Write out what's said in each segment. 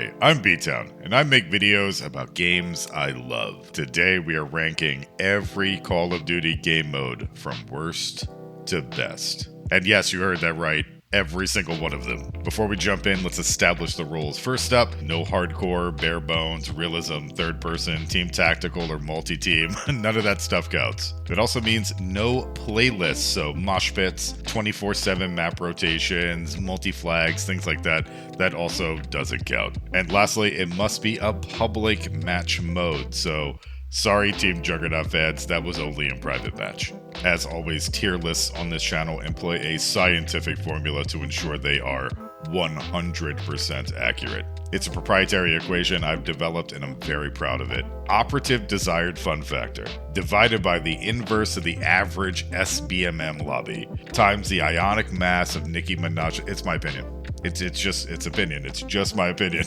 Hi, I'm B-Town, and I make videos about games I love. Today we are ranking every Call of Duty game mode from worst to best. And yes, you heard that right. Every single one of them. Before we jump in, let's establish the rules. First up, no hardcore, bare bones, realism, third person, team tactical, or multi-team. None of that stuff counts. It also means no playlists, so mosh pits, 24/7 map rotations, multi-flags, things like that. That also doesn't count. And lastly, it must be a public match mode, so sorry, Team Juggernaut fans, that was only in private match. As always, tier lists on this channel employ a scientific formula to ensure they are 100% accurate. It's a proprietary equation I've developed and I'm very proud of it. Operative desired fun factor, divided by the inverse of the average SBMM lobby, times the ionic mass of Nicki Minaj. It's my opinion. It's opinion. It's just my opinion.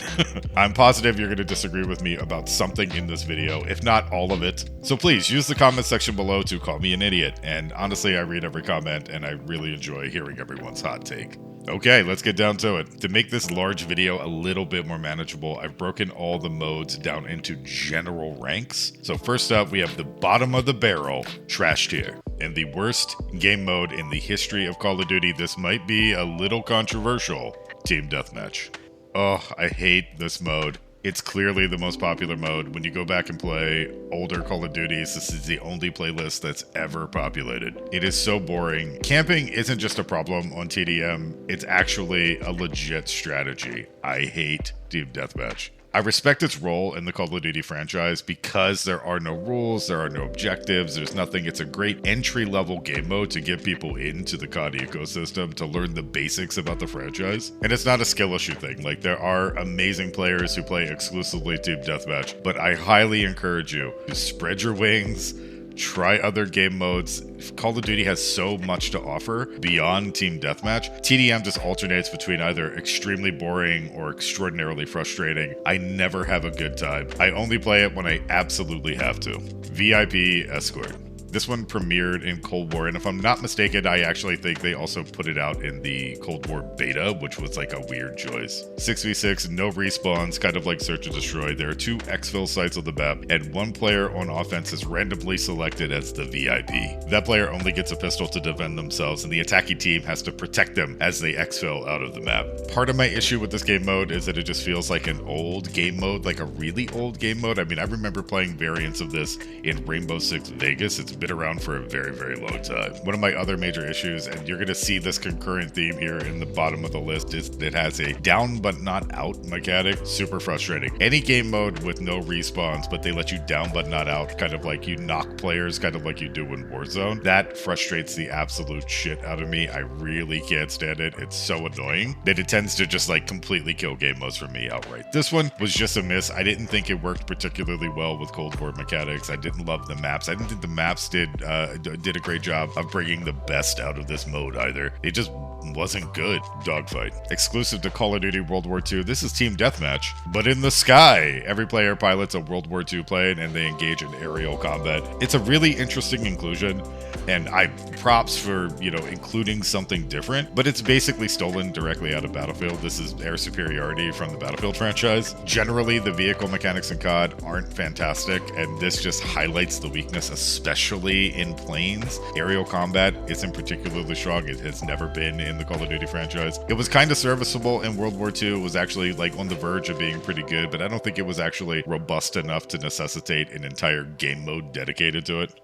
I'm positive you're going to disagree with me about something in this video, if not all of it. So please use the comment section below to call me an idiot. And honestly, I read every comment and I really enjoy hearing everyone's hot take. Okay, let's get down to it. To make this large video a little bit more manageable, I've broken all the modes down into general ranks. So first up, we have the bottom of the barrel, trash tier. And the worst game mode in the history of Call of Duty, this might be a little controversial, Team Deathmatch. Oh, I hate this mode. It's clearly the most popular mode. When you go back and play older Call of Duties, this is the only playlist that's ever populated. It is so boring. Camping isn't just a problem on TDM, it's actually a legit strategy. I hate Team Deathmatch. I respect its role in the Call of Duty franchise because there are no rules, there are no objectives, there's nothing. It's a great entry-level game mode to get people into the COD ecosystem to learn the basics about the franchise. And it's not a skill issue thing. Like, there are amazing players who play exclusively Team Deathmatch, but I highly encourage you to spread your wings, try other game modes. Call of Duty has so much to offer beyond Team Deathmatch. TDM just alternates between either extremely boring or extraordinarily frustrating. I never have a good time. I only play it when I absolutely have to. VIP Escort. This one premiered in Cold War, and if I'm not mistaken, I actually think they also put it out in the Cold War beta, which was like a weird choice. 6v6, no respawns, kind of like Search and Destroy. There are 2 exfil sites on the map, and 1 player on offense is randomly selected as the VIP. That player only gets a pistol to defend themselves, and the attacking team has to protect them as they exfil out of the map. Part of my issue with this game mode is that it just feels like an old game mode, like a really old game mode. I mean, I remember playing variants of this in Rainbow Six Vegas. It's been around for a very, very long time. One of my other major issues, and you're going to see this concurrent theme here in the bottom of the list, is it has a down but not out mechanic. Super frustrating. Any game mode with no respawns, but they let you down but not out, kind of like you knock players, kind of like you do in Warzone. That frustrates the absolute shit out of me. I really can't stand it. It's so annoying that it tends to just like completely kill game modes for me outright. This one was just a miss. I didn't think it worked particularly well with Cold War mechanics. I didn't love the maps. I didn't think the maps did a great job of bringing the best out of this mode either. It just wasn't good. Dogfight. Exclusive to Call of Duty World War II, this is Team Deathmatch, but in the sky. Every player pilots a World War II plane and they engage in aerial combat. It's a really interesting inclusion, and I props for, including something different, but it's basically stolen directly out of Battlefield. This is air superiority from the Battlefield franchise. Generally, the vehicle mechanics in COD aren't fantastic, and this just highlights the weakness, especially in planes. Aerial combat isn't particularly strong. It has never been in the Call of Duty franchise. It was kind of serviceable in World War II. It was actually like on the verge of being pretty good, but I don't think it was actually robust enough to necessitate an entire game mode dedicated to it.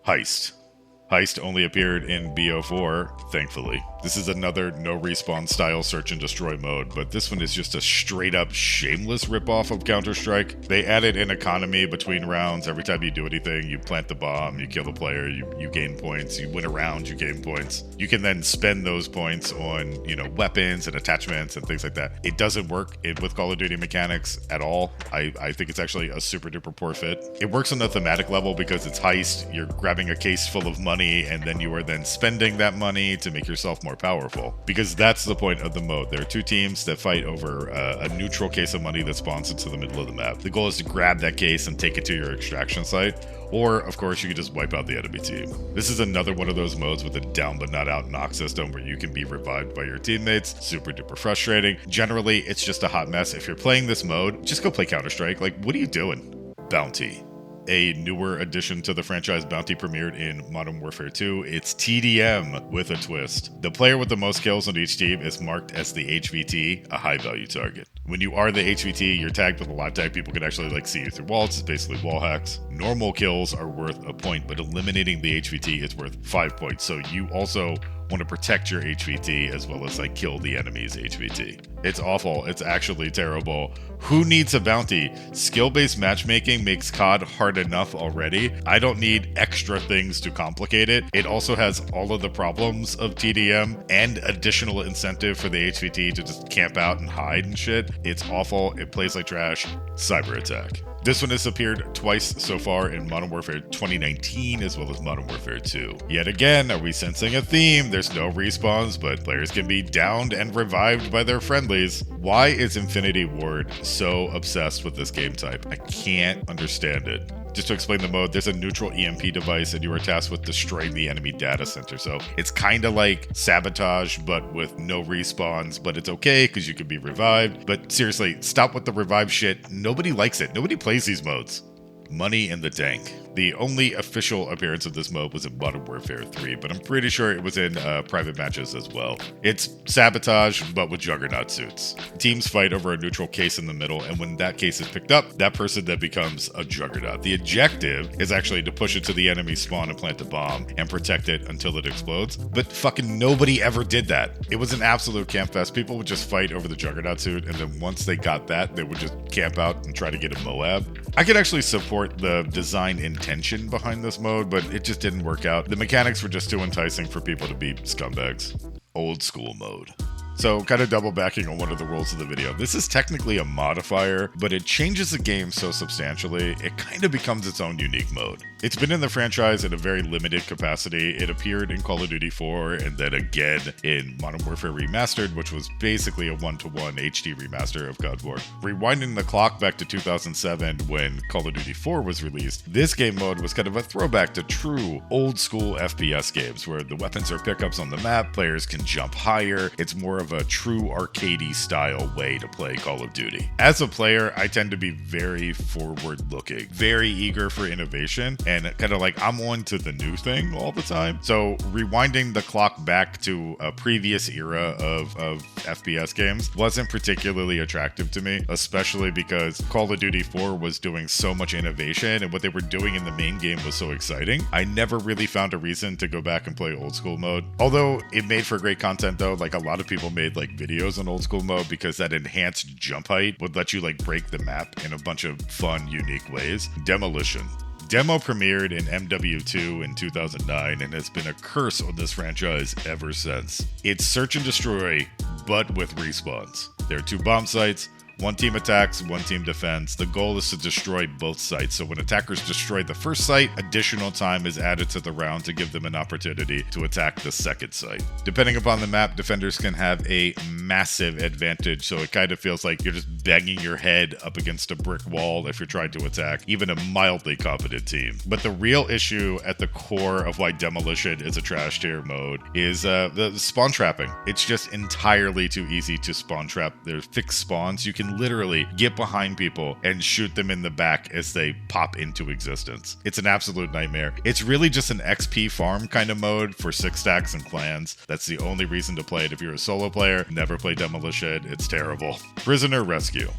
Heist. Heist only appeared in BO4, thankfully. This is another no respawn style search and destroy mode, but this one is just a straight up shameless ripoff of Counter-Strike. They added an economy between rounds. Every time you do anything, you plant the bomb, you kill the player, you gain points, you win a round, you gain points. You can then spend those points on, weapons and attachments and things like that. It doesn't work with Call of Duty mechanics at all. I think it's actually a super duper poor fit. It works on the thematic level because it's heist. You're grabbing a case full of money, and then you are then spending that money to make yourself more powerful, because that's the point of the mode. There are 2 teams that fight over a neutral case of money that spawns into the middle of the map. The goal is to grab that case and take it to your extraction site. Or, of course, you can just wipe out the enemy team. This is another one of those modes with a down but not out knock system where you can be revived by your teammates. Super duper frustrating. Generally, it's just a hot mess. If you're playing this mode, just go play Counter-Strike. Like, what are you doing? Bounty. A newer addition to the franchise, Bounty premiered in Modern Warfare 2. It's TDM with a twist. The player with the most kills on each team is marked as the HVT, a high value target. When you are the HVT, you're tagged with a live tag. People can actually like see you through walls. It's basically wall hacks. Normal kills are worth a point, but eliminating the HVT is worth 5 points. So you also want to protect your HVT as well as like kill the enemy's HVT. It's awful. It's actually terrible. Who needs a bounty? Skill-based matchmaking makes COD hard enough already. I don't need extra things to complicate it. It also has all of the problems of TDM and additional incentive for the HVT to just camp out and hide and shit. It's awful. It plays like trash. Cyber attack. This one has appeared twice so far in Modern Warfare 2019 as well as Modern Warfare 2. Yet again, are we sensing a theme? There's no respawns, but players can be downed and revived by their friendlies. Why is Infinity Ward so obsessed with this game type? I can't understand it. Just to explain the mode, there's a neutral EMP device and you are tasked with destroying the enemy data center. So it's kind of like Sabotage, but with no respawns, but it's okay because you can be revived. But seriously, stop with the revive shit. Nobody likes it. Nobody plays these modes. Money in the Tank. The only official appearance of this mode was in Modern Warfare 3, but I'm pretty sure it was in private matches as well. It's Sabotage, but with Juggernaut suits. Teams fight over a neutral case in the middle, and when that case is picked up, that person then becomes a Juggernaut. The objective is actually to push it to the enemy spawn and plant a bomb and protect it until it explodes, but fucking nobody ever did that. It was an absolute camp fest. People would just fight over the Juggernaut suit, and then once they got that, they would just camp out and try to get a Moab. I could actually support the design intention behind this mode, but it just didn't work out. The mechanics were just too enticing for people to be scumbags. Old school mode. So kind of double backing on one of the rules of the video. This is technically a modifier, but it changes the game so substantially, it kind of becomes its own unique mode. It's been in the franchise in a very limited capacity. It appeared in Call of Duty 4 and then again in Modern Warfare Remastered, which was basically a one-to-one HD remaster of COD 4. Rewinding the clock back to 2007 when Call of Duty 4 was released, this game mode was kind of a throwback to true old school FPS games where the weapons are pickups on the map, players can jump higher. It's more of a true arcadey style way to play Call of Duty. As a player, I tend to be very forward looking, very eager for innovation, and kind of like I'm on to the new thing all the time. So rewinding the clock back to a previous era of FPS games wasn't particularly attractive to me, especially because Call of Duty 4 was doing so much innovation and what they were doing in the main game was so exciting. I never really found a reason to go back and play old school mode. Although it made for great content though, like a lot of people made like videos on old school mode because that enhanced jump height would let you like break the map in a bunch of fun, unique ways. Demolition. Demo premiered in MW2 in 2009 and has been a curse on this franchise ever since. It's search and destroy, but with respawns. There are 2 bomb sites. One team attacks, one team defends. The goal is to destroy both sites. So when attackers destroy the first site, additional time is added to the round to give them an opportunity to attack the second site. Depending upon the map, defenders can have a massive advantage. So it kind of feels like you're just banging your head up against a brick wall if you're trying to attack even a mildly competent team. But the real issue at the core of why Demolition is a trash tier mode is the spawn trapping. It's just entirely too easy to spawn trap. There's fixed spawns. You can literally get behind people and shoot them in the back as they pop into existence. It's an absolute nightmare. It's really just an XP farm kind of mode for 6 stacks and clans. That's the only reason to play it. If you're a solo player, never play Demolition. It's terrible. Prisoner Rescue.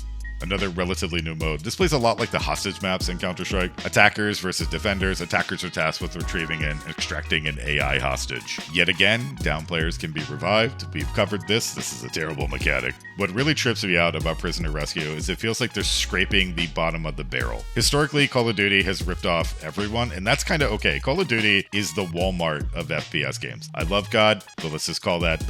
Another relatively new mode. This plays a lot like the hostage maps in Counter-Strike. Attackers versus defenders. Attackers are tasked with retrieving and extracting an AI hostage. Yet again, down players can be revived. We've covered this. This is a terrible mechanic. What really trips me out about Prisoner Rescue is it feels like they're scraping the bottom of the barrel. Historically, Call of Duty has ripped off everyone, and that's kind of okay. Call of Duty is the Walmart of FPS games. I love COD, but let's just call that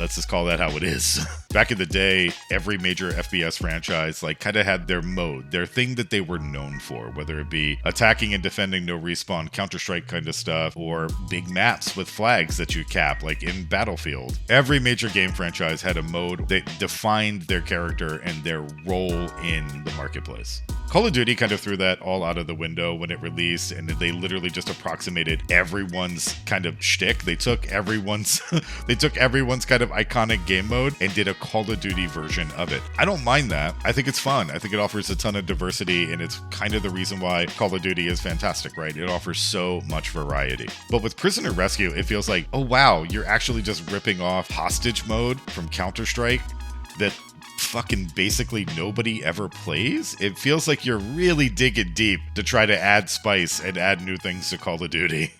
how it is. Back in the day, every major FPS franchise like kind of had their mode, their thing that they were known for, whether it be attacking and defending no respawn, Counter-Strike kind of stuff, or big maps with flags that you cap, like in Battlefield. Every major game franchise had a mode that defined their character and their role in the marketplace. Call of Duty kind of threw that all out of the window when it released, and they literally just approximated everyone's kind of shtick. They took everyone's kind of iconic game mode and did a Call of Duty version of it. I don't mind that. I think it's fun. I think it offers a ton of diversity, and it's kind of the reason why Call of Duty is fantastic, right? It offers so much variety. But with Prisoner Rescue, it feels like, oh wow, you're actually just ripping off hostage mode from Counter-Strike that fucking basically nobody ever plays. It feels like you're really digging deep to try to add spice and add new things to Call of Duty.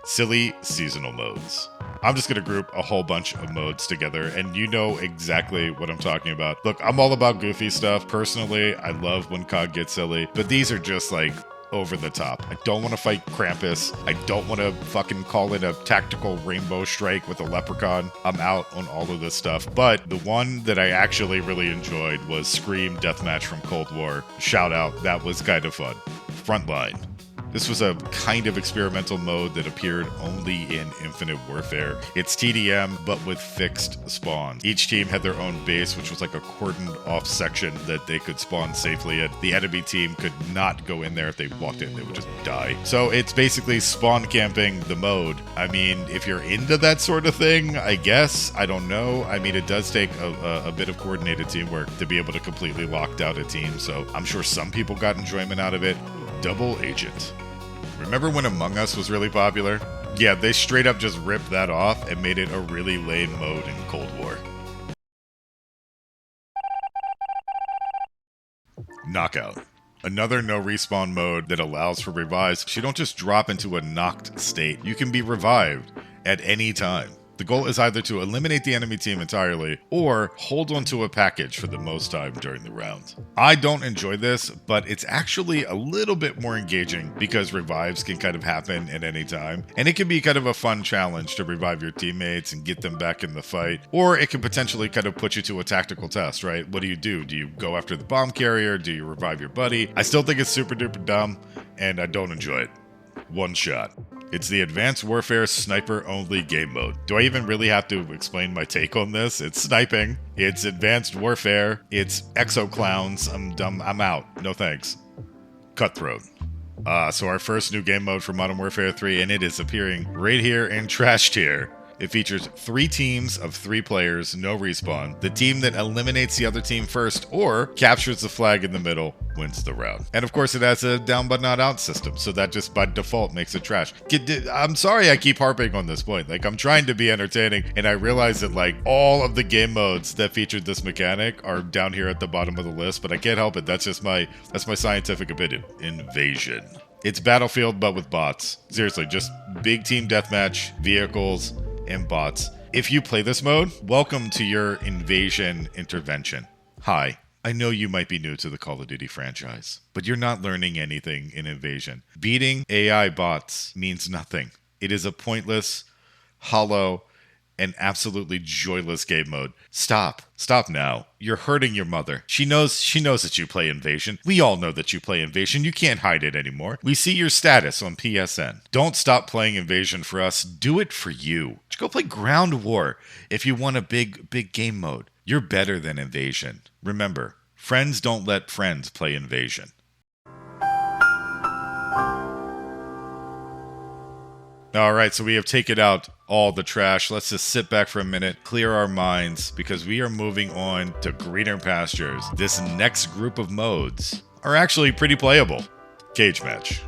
Silly seasonal modes. I'm just going to group a whole bunch of modes together, and you know exactly what I'm talking about. Look, I'm all about goofy stuff. Personally, I love when COD gets silly, but these are just like over the top. I don't want to fight Krampus. I don't want to fucking call in a tactical rainbow strike with a leprechaun. I'm out on all of this stuff. But the one that I actually really enjoyed was Scream Deathmatch from Cold War. Shout out, that was kind of fun. Frontline. This was a kind of experimental mode that appeared only in Infinite Warfare. It's TDM, but with fixed spawns. Each team had their own base, which was like a cordoned off section that they could spawn safely at. The enemy team could not go in there. If they walked in, they would just die. So it's basically spawn camping the mode. I mean, if you're into that sort of thing, I guess. I don't know. I mean, it does take a bit of coordinated teamwork to be able to completely lock down a team. So I'm sure some people got enjoyment out of it. Double Agent. Remember when Among Us was really popular? Yeah, they straight up just ripped that off and made it a really lame mode in Cold War. Knockout. Another no respawn mode that allows for revives. So you don't just drop into a knocked state. You can be revived at any time. The goal is either to eliminate the enemy team entirely or hold onto a package for the most time during the round. I don't enjoy this, but it's actually a little bit more engaging because revives can kind of happen at any time, and it can be kind of a fun challenge to revive your teammates and get them back in the fight, or it can potentially kind of put you to a tactical test, right? What do? Do you go after the bomb carrier? Do you revive your buddy? I still think it's super duper dumb, and I don't enjoy it. One shot. It's the Advanced Warfare Sniper-only game mode. Do I even really have to explain my take on this? It's sniping. It's Advanced Warfare. It's Exo Clowns. I'm dumb. I'm out. No thanks. Cutthroat. So our first new game mode for Modern Warfare 3, and it is appearing right here in Trash Tier. It features 3 teams of 3 players, no respawn. The team that eliminates the other team first or captures the flag in the middle wins the round. And of course it has a down but not out system, so that just by default makes it trash. I'm sorry I keep harping on this point. Like, I'm trying to be entertaining, and I realize that like all of the game modes that featured this mechanic are down here at the bottom of the list, but I can't help it. That's my scientific opinion. Invasion. It's Battlefield but with bots. Seriously, just big team deathmatch, vehicles, and bots. If you play this mode, welcome to your invasion intervention. Hi, I know you might be new to the Call of Duty franchise, but you're not learning anything in Invasion. Beating AI bots means nothing. It is a pointless, hollow, and absolutely joyless game mode. Stop now. You're hurting your mother. She knows that you play Invasion. We all know that you play Invasion. You can't hide it anymore. We see your status on PSN. Don't stop playing Invasion for us. Do it for you. Just go play Ground War if you want a big game mode. You're better than Invasion. Remember, friends don't let friends play Invasion. All right, so we have taken out all the trash. Let's just sit back for a minute, clear our minds, because we are moving on to greener pastures. This next group of modes are actually pretty playable. Cage Match,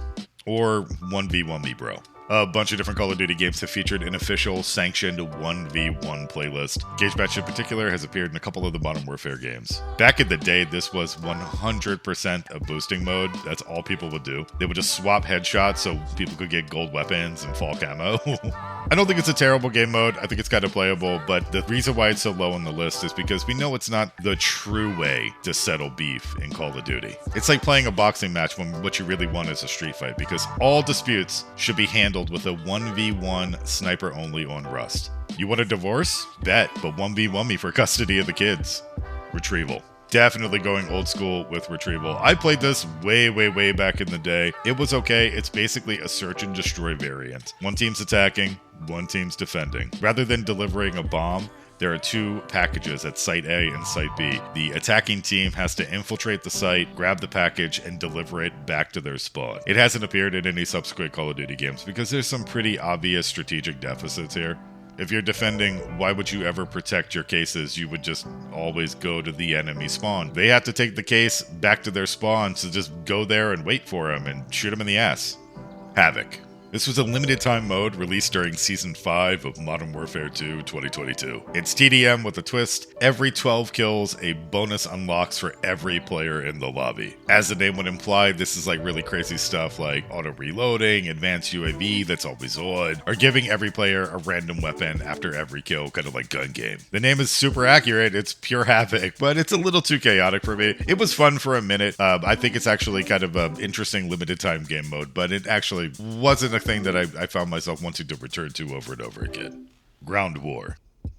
or 1v1me bro. A bunch of different Call of Duty games have featured an official sanctioned 1v1 playlist. Cage Match in particular has appeared in a couple of the Modern Warfare games. Back in the day, this was 100% a boosting mode. That's all people would do. They would just swap headshots so people could get gold weapons and fall camo. I don't think it's a terrible game mode. I think it's kind of playable, but the reason why it's so low on the list is because we know it's not the true way to settle beef in Call of Duty. It's like playing a boxing match when what you really want is a street fight, because all disputes should be handled with a 1v1 sniper only on Rust. You want a divorce? Bet, but 1v1 me for custody of the kids. Retrieval. Definitely going old school with Retrieval. I played this way back in the day. It was okay. It's basically a search and destroy variant. One team's attacking, one team's defending. Rather than delivering a bomb, There are 2 packages at Site A and Site B. The attacking team has to infiltrate the site, grab the package, and deliver it back to their spawn. It hasn't appeared in any subsequent Call of Duty games because there's some pretty obvious strategic deficits here. If you're defending, why would you ever protect your cases? You would just always go to the enemy spawn. They have to take the case back to their spawn, so just go there and wait for them and shoot them in the ass. Havoc. This was a limited time mode released during Season 5 of Modern Warfare 2 2022. It's TDM with a twist. Every 12 kills, a bonus unlocks for every player in the lobby. As the name would imply, this is like really crazy stuff like auto-reloading, advanced UAV that's always on, or giving every player a random weapon after every kill, kind of like gun game. The name is super accurate, it's pure Havoc, but it's a little too chaotic for me. It was fun for a minute. I think it's actually kind of an interesting limited time game mode, but it actually wasn't a thing that I found myself wanting to return to over and over again. Ground War.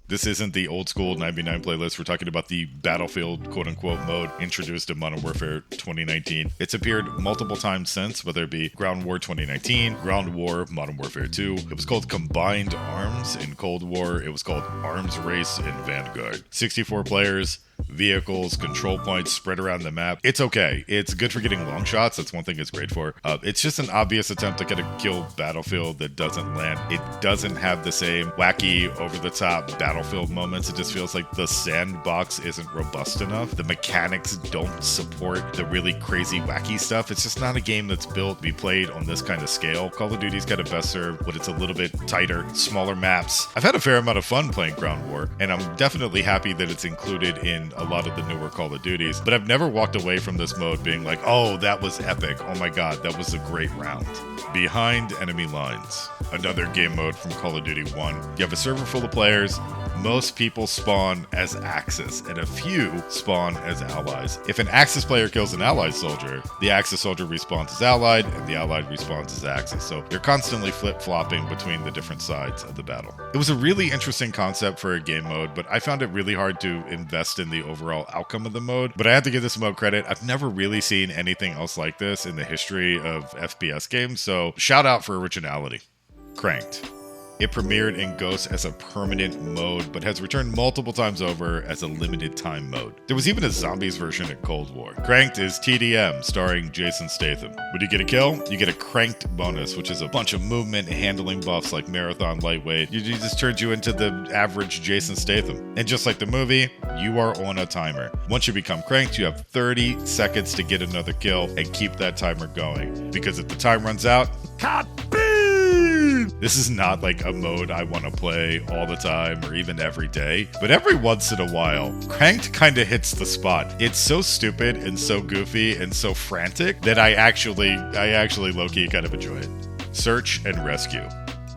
This isn't the old school 9v9 playlist. We're talking about the Battlefield quote-unquote mode introduced in Modern Warfare 2019. It's appeared multiple times since, whether it be Ground War 2019, Ground War Modern Warfare 2. It was called Combined Arms in Cold War. It was called Arms Race in Vanguard. 64 players, vehicles, control points spread around the map. It's okay. It's good for getting long shots. That's one thing it's great for. It's just an obvious attempt to get a kill Battlefield that doesn't land. It doesn't have the same wacky, over-the-top Battlefield moments. It just feels like the sandbox isn't robust enough. The mechanics don't support the really crazy, wacky stuff. It's just not a game that's built to be played on this kind of scale. Call of Duty's got a best served when it's a little bit tighter, smaller maps. I've had a fair amount of fun playing Ground War, and I'm definitely happy that it's included in a lot of the newer Call of Duties, but I've never walked away from this mode being like, oh, that was epic. Oh my god, that was a great round. Behind Enemy Lines. Another game mode from Call of Duty 1. You have a server full of players. Most people spawn as Axis, and a few spawn as allies. If an Axis player kills an Allied soldier, the Axis soldier respawns as Allied, and the Allied respawns as Axis. So you're constantly flip-flopping between the different sides of the battle. It was a really interesting concept for a game mode, but I found it really hard to invest in the overall outcome of the mode. But I have to give this mode credit. I've never really seen anything else like this in the history of FPS games, so shout out for originality. Cranked. It premiered in Ghost as a permanent mode, but has returned multiple times over as a limited time mode. There was even a zombies version in Cold War. Cranked is TDM, starring Jason Statham. When you get a kill, you get a Cranked bonus, which is a bunch of movement and handling buffs like Marathon Lightweight. It just turns you into the average Jason Statham. And just like the movie, you are on a timer. Once you become Cranked, you have 30 seconds to get another kill and keep that timer going. Because if the time runs out, this is not like a mode I want to play all the time or even every day, but every once in a while, Cranked kind of hits the spot. It's so stupid and so goofy and so frantic that I actually low-key kind of enjoy it. Search and Rescue.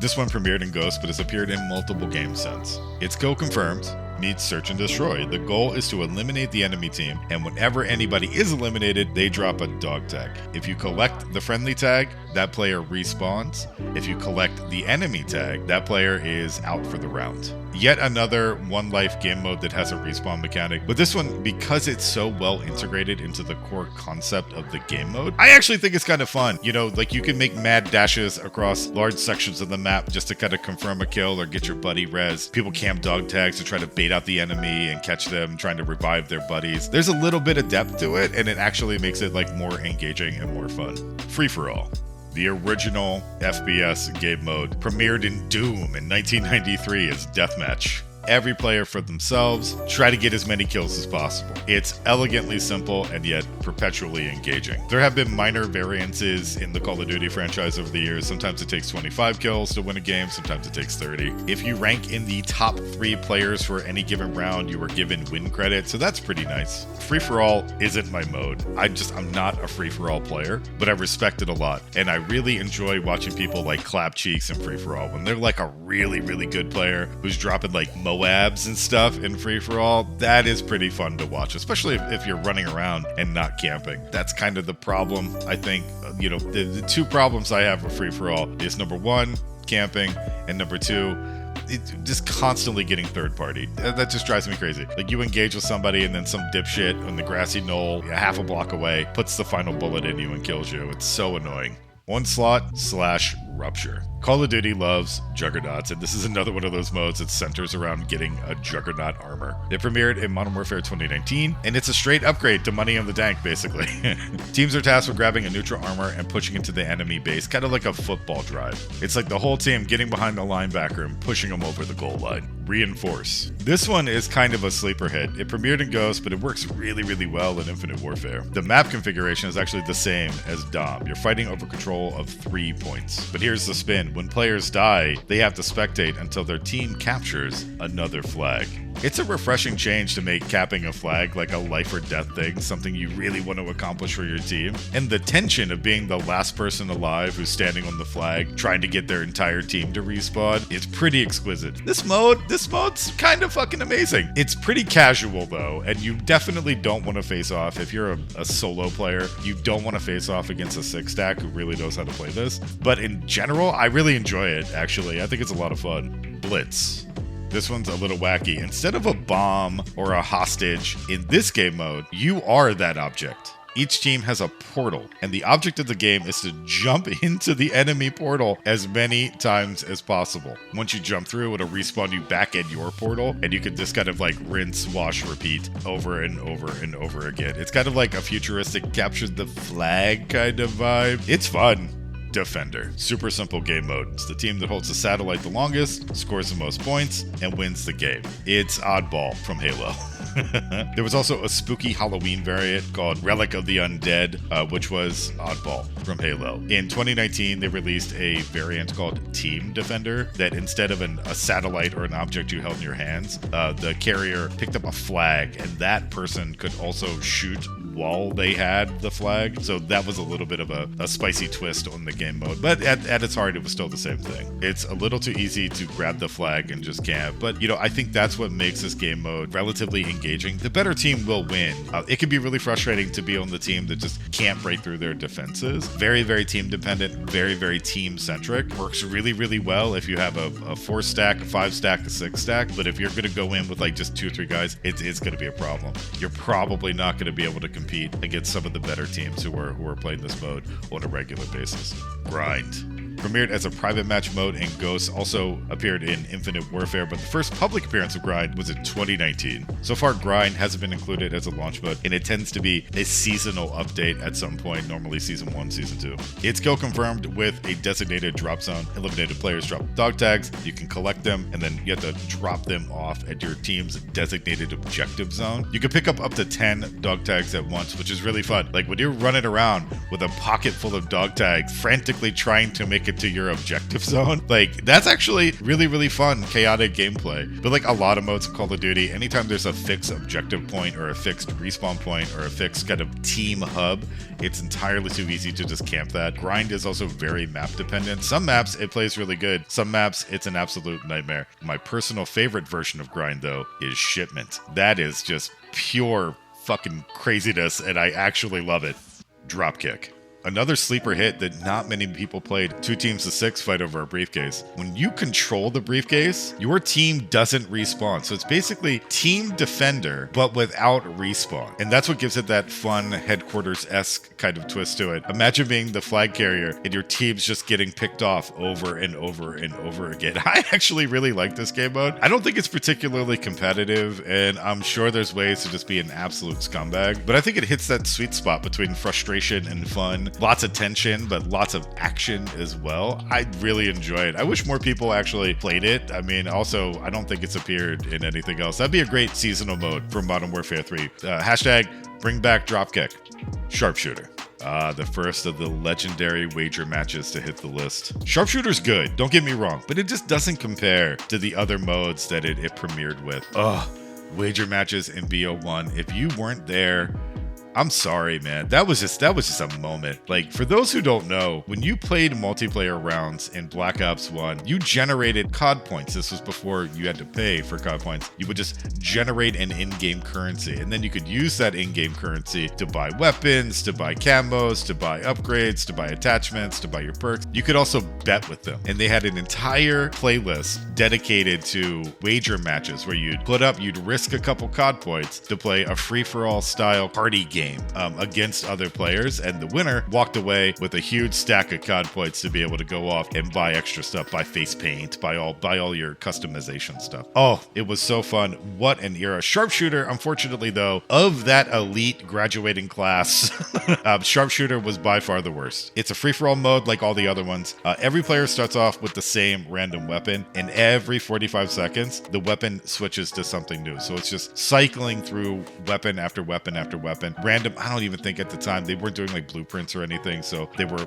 This one premiered in Ghost, but has appeared in multiple games since. It's co-confirmed. Meets Search and Destroy. The goal is to eliminate the enemy team, and whenever anybody is eliminated, they drop a dog tag. If you collect the friendly tag, that player respawns. If you collect the enemy tag, that player is out for the round. Yet another one life game mode that has a respawn mechanic, but this one, because it's so well integrated into the core concept of the game mode, I actually think it's kind of fun. You know, like you can make mad dashes across large sections of the map just to kind of confirm a kill or get your buddy res. People camp dog tags to try to bait out the enemy and catch them trying to revive their buddies. There's a little bit of depth to it, and it actually makes it like more engaging and more fun. Free for all. The original FPS game mode premiered in Doom in 1993 as Deathmatch. Every player for themselves, try to get as many kills as possible. It's elegantly simple and yet perpetually engaging. There have been minor variances in the Call of Duty franchise over the years. Sometimes it takes 25 kills to win a game, sometimes it takes 30. If you rank in the top 3 players for any given round, you are given win credit, so that's pretty nice. Free-for-all isn't my mode. I'm not a free-for-all player, but I respect it a lot, and I really enjoy watching people like clap cheeks in free-for-all. When they're like a really, really good player who's dropping like Moabs and stuff in free-for-all, that is pretty fun to watch, especially if you're running around and not camping. That's kind of the problem, I think. You know, the 2 problems I have with free-for-all is number 1, camping, and number 2, just constantly getting third party. That just drives me crazy. Like you engage with somebody and then some dipshit on the grassy knoll half a block away puts the final bullet in you and kills you. It's so annoying. Onslaught / Rupture. Call of Duty loves juggernauts, and this is another one of those modes that centers around getting a juggernaut armor. It premiered in Modern Warfare 2019, and it's a straight upgrade to Money in the Tank, basically. Teams are tasked with grabbing a neutral armor and pushing it to the enemy base, kind of like a football drive. It's like the whole team getting behind the linebacker and pushing them over the goal line. Reinforce. This one is kind of a sleeper hit. It premiered in Ghost, but it works really, really well in Infinite Warfare. The map configuration is actually the same as Dom. You're fighting over control of 3 points. But here's the spin. When players die, they have to spectate until their team captures another flag. It's a refreshing change to make capping a flag like a life or death thing, something you really want to accomplish for your team. And the tension of being the last person alive who's standing on the flag, trying to get their entire team to respawn, is pretty exquisite. This mode's kind of fucking amazing. It's pretty casual though, and you definitely don't want to face off. If you're a solo player, you don't want to face off against a 6-stack who really knows how to play this. But in general, I really enjoy it, actually. I think it's a lot of fun. Blitz. This one's a little wacky. Instead of a bomb or a hostage, in this game mode, you are that object. Each team has a portal, and the object of the game is to jump into the enemy portal as many times as possible. Once you jump through, it'll respawn you back in your portal, and you can just kind of like rinse, wash, repeat over and over and over again. It's kind of like a futuristic capture the flag kind of vibe. It's fun. Defender. Super simple game mode. It's the team that holds the satellite the longest, scores the most points, and wins the game. It's Oddball from Halo. There was also a spooky Halloween variant called Relic of the Undead, which was Oddball from Halo. In 2019, they released a variant called Team Defender that instead of a satellite or an object you held in your hands, the carrier picked up a flag, and that person could also shoot while they had the flag. So that was a little bit of a spicy twist on the game mode. But at its heart, it was still the same thing. It's a little too easy to grab the flag and just camp. But, you know, I think that's what makes this game mode relatively engaging. The better team will win. It can be really frustrating to be on the team that just can't break through their defenses. Very, very team dependent, very, very team centric. Works really, really well if you have a 4-stack, a 5-stack, a 6-stack. But if you're going to go in with like just 2 or 3 guys, it's going to be a problem. You're probably not going to be able to compete against some of the better teams who are playing this mode on a regular basis. Grind. Premiered as a private match mode in Ghost, also appeared in Infinite Warfare, but the first public appearance of Grind was in 2019. So far, Grind hasn't been included as a launch mode, and it tends to be a seasonal update at some point, normally Season 1, Season 2. It's kill confirmed with a designated drop zone. Eliminated players drop dog tags, you can collect them, and then you have to drop them off at your team's designated objective zone. You can pick up to 10 dog tags at once, which is really fun. Like when you're running around with a pocket full of dog tags, frantically trying to make it to your objective zone, like that's actually really, really fun, chaotic gameplay. But like a lot of modes in Call of Duty, anytime there's a fixed objective point or a fixed respawn point or a fixed kind of team hub, it's entirely too easy to just camp that. Grind is also very map dependent. Some maps it plays really good. Some maps it's an absolute nightmare. My personal favorite version of Grind though is Shipment. That is just pure fucking craziness, and I actually love it. Dropkick. Another sleeper hit that not many people played. 2 teams to 6 fight over a briefcase. When you control the briefcase, your team doesn't respawn. So it's basically Team Defender, but without respawn. And that's what gives it that fun Headquarters-esque kind of twist to it. Imagine being the flag carrier and your team's just getting picked off over and over and over again. I actually really like this game mode. I don't think it's particularly competitive, and I'm sure there's ways to just be an absolute scumbag, but I think it hits that sweet spot between frustration and fun. Lots of tension, but lots of action as well. I really enjoy it. I wish more people actually played it. I mean, also, I don't think it's appeared in anything else. That'd be a great seasonal mode for Modern Warfare 3. Hashtag bring back Dropkick. Sharpshooter. The first of the legendary wager matches to hit the list. Sharpshooter's good, don't get me wrong, but it just doesn't compare to the other modes that it premiered with. Wager matches in BO1. If you weren't there, I'm sorry, man. That was just a moment. Like, for those who don't know, when you played multiplayer rounds in Black Ops 1, you generated COD points. This was before you had to pay for COD points. You would just generate an in-game currency, and then you could use that in-game currency to buy weapons, to buy camos, to buy upgrades, to buy attachments, to buy your perks. You could also bet with them, and they had an entire playlist dedicated to wager matches where you'd risk a couple COD points to play a free-for-all style party game game against other players, and the winner walked away with a huge stack of COD points to be able to go off and buy extra stuff, buy face paint, buy all your customization stuff. Oh, it was so fun. What an era. Sharpshooter, unfortunately though, of that elite graduating class, Sharpshooter was by far the worst. It's a free-for-all mode like all the other ones. Every player starts off with the same random weapon, and every 45 seconds, the weapon switches to something new. So it's just cycling through weapon after weapon after weapon. Random, I don't even think at the time, they weren't doing like blueprints or anything, so they were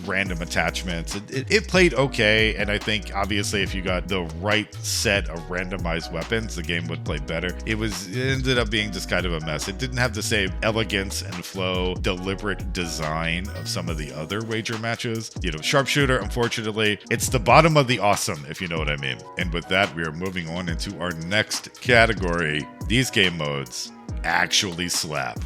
random attachments. It played okay, and I think obviously if you got the right set of randomized weapons, the game would play better. It ended up being just kind of a mess. It didn't have the same elegance and flow, deliberate design of some of the other wager matches. You know, Sharpshooter, unfortunately, it's the bottom of the awesome, if you know what I mean. And with that, we are moving on into our next category. These game modes actually slap.